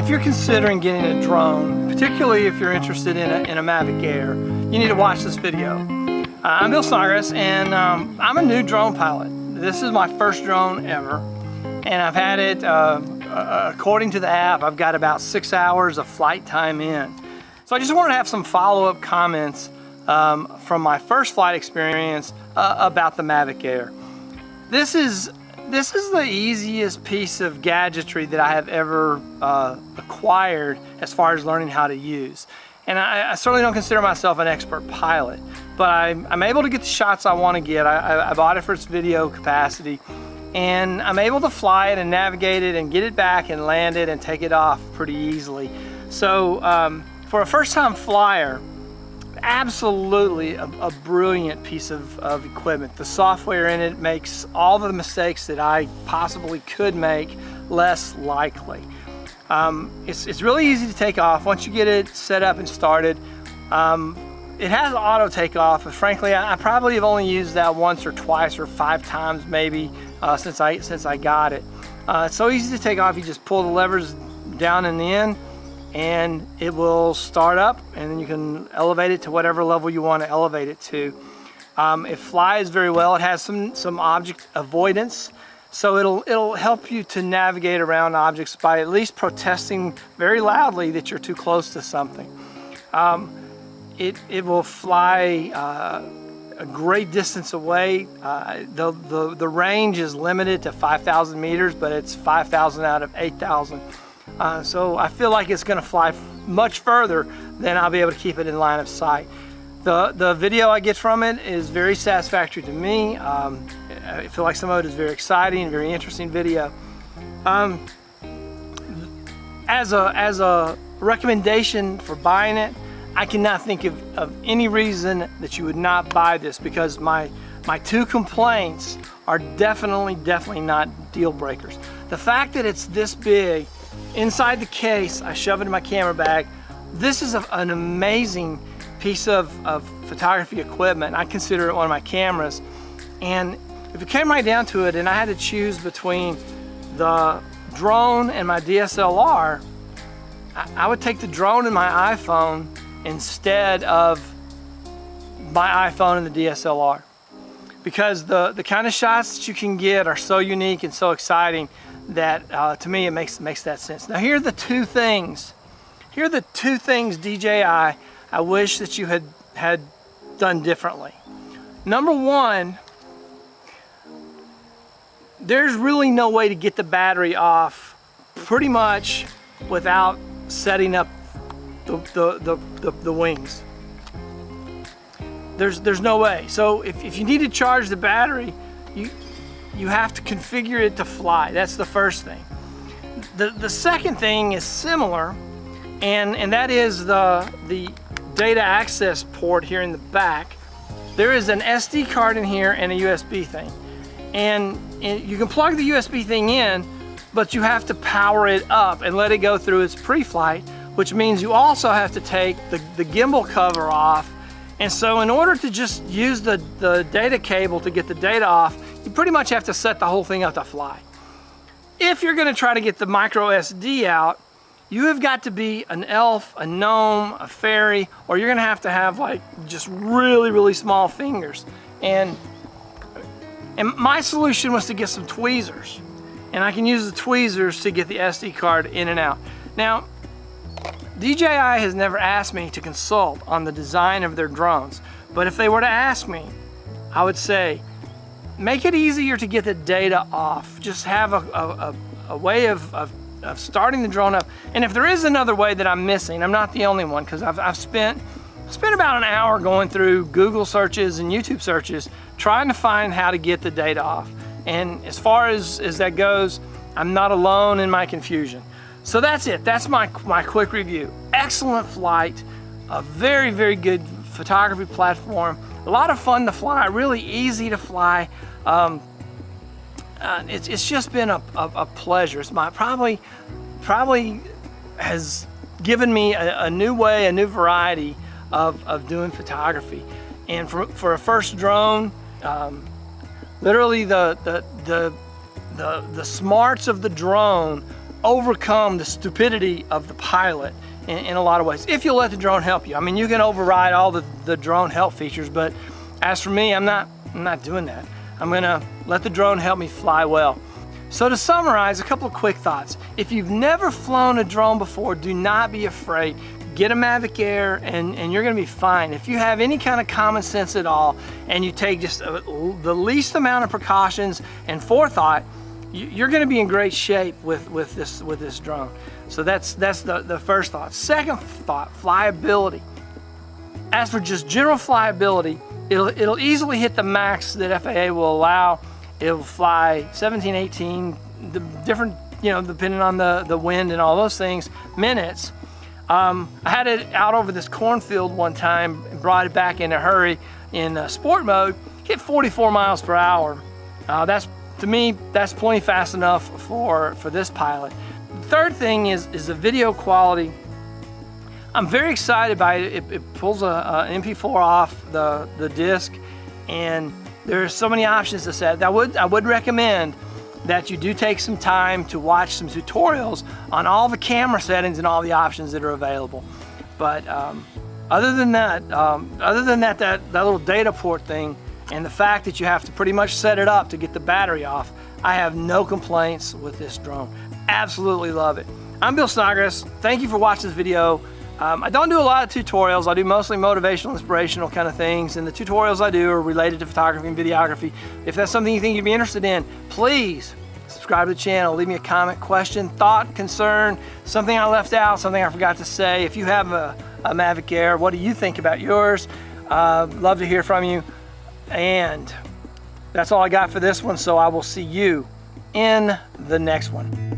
If you're considering getting a drone, particularly if you're interested in a Mavic Air, you need to watch this video. I'm Bill Snodgrass, and I'm a new drone pilot. This is my first drone ever, and I've had it, according to the app, I've got about 6 hours of flight time in. So I just wanted to have some follow-up comments from my first flight experience about the Mavic Air. This is the easiest piece of gadgetry that I have ever acquired as far as learning how to use. And I certainly don't consider myself an expert pilot, but I'm able to get the shots I want to get. I bought it for its video capacity, and I'm able to fly it and navigate it and get it back and land it and take it off pretty easily. So for a first-time flyer, absolutely a brilliant piece of equipment. The software in it makes all the mistakes that I possibly could make less likely. It's really easy to take off once you get it set up and started. It has auto takeoff, but frankly I probably have only used that once or twice or 5 times maybe since I got it. It's so easy to take off. You just pull the levers down and in, and it will start up, and then you can elevate it to whatever level you want to elevate it to. It flies very well. It has some object avoidance, so it'll help you to navigate around objects by at least protesting very loudly that you're too close to something. It will fly a great distance away. The range is limited to 5,000 meters, but it's 5,000 out of 8,000. So I feel like it's going to fly much further than I'll be able to keep it in line of sight. The video I get from it is very satisfactory to me. I feel like some of it is very exciting, very interesting video. As a recommendation for buying it, I cannot think of any reason that you would not buy this, because my 2 complaints are definitely not deal breakers. The fact that it's this big, inside the case, I shove it in my camera bag. This is an amazing piece of photography equipment. I consider it one of my cameras. And if it came right down to it and I had to choose between the drone and my DSLR, I would take the drone and my iPhone instead of my iPhone and the DSLR. Because the kind of shots that you can get are so unique and so exciting that to me it makes that sense. Now here are the 2 things. Here are the 2 things DJI I wish that you had done differently. Number 1, there's really no way to get the battery off pretty much without setting up the wings. There's no way. So if you need to charge the battery, you have to configure it to fly. That's the first thing. The second thing is similar, and that is the data access port here in the back. There is an SD card in here and a USB thing, and you can plug the USB thing in, but you have to power it up and let it go through its pre-flight, which means you also have to take the gimbal cover off. And so in order to just use the data cable to get the data off, you pretty much have to set the whole thing up to fly. If you're going to try to get the micro SD out, you have got to be an elf, a gnome, a fairy, or you're going to have like just really small fingers. And my solution was to get some tweezers, and I can use the tweezers to get the SD card in and out. Now, DJI has never asked me to consult on the design of their drones, but if they were to ask me, I would say, make it easier to get the data off. Just have a way of starting the drone up. And if there is another way that I'm missing, I'm not the only one, because I've spent about an hour going through Google searches and YouTube searches trying to find how to get the data off. And as far as that goes, I'm not alone in my confusion. So that's it. That's my quick review. Excellent flight, a very good photography platform, a lot of fun to fly, really easy to fly. It's just been a pleasure. It's probably has given me a new way, a new variety of doing photography. And for a first drone, literally the smarts of the drone overcome the stupidity of the pilot in a lot of ways, if you'll let the drone help you. I mean, you can override all the drone help features, but as for me, I'm not doing that. I'm gonna let the drone help me fly well. So to summarize, a couple of quick thoughts. If you've never flown a drone before, do not be afraid. Get a Mavic Air and you're gonna be fine. If you have any kind of common sense at all and you take just the least amount of precautions and forethought, you're gonna be in great shape with this drone. So that's the first thought. Second thought, flyability. As for just general flyability, it'll easily hit the max that FAA will allow. It'll fly 17, 18, the different, depending on the wind and all those things, minutes. I had it out over this cornfield one time and brought it back in a hurry in sport mode, hit 44 miles per hour. To me, that's plenty fast enough for this pilot. The third thing is the video quality. I'm very excited by it. It pulls a MP4 off the disc, and there's so many options to set. I would recommend that you do take some time to watch some tutorials on all the camera settings and all the options that are available. But other than that, that little data port thing and the fact that you have to pretty much set it up to get the battery off, I have no complaints with this drone. Absolutely love it. I'm Bill Snodgrass. Thank you for watching this video. I don't do a lot of tutorials. I do mostly motivational, inspirational kind of things, and the tutorials I do are related to photography and videography. If that's something you think you'd be interested in, please subscribe to the channel. Leave me a comment, question, thought, concern, something I left out, something I forgot to say. If you have a Mavic Air, what do you think about yours? Love to hear from you. And that's all I got for this one, so I will see you in the next one.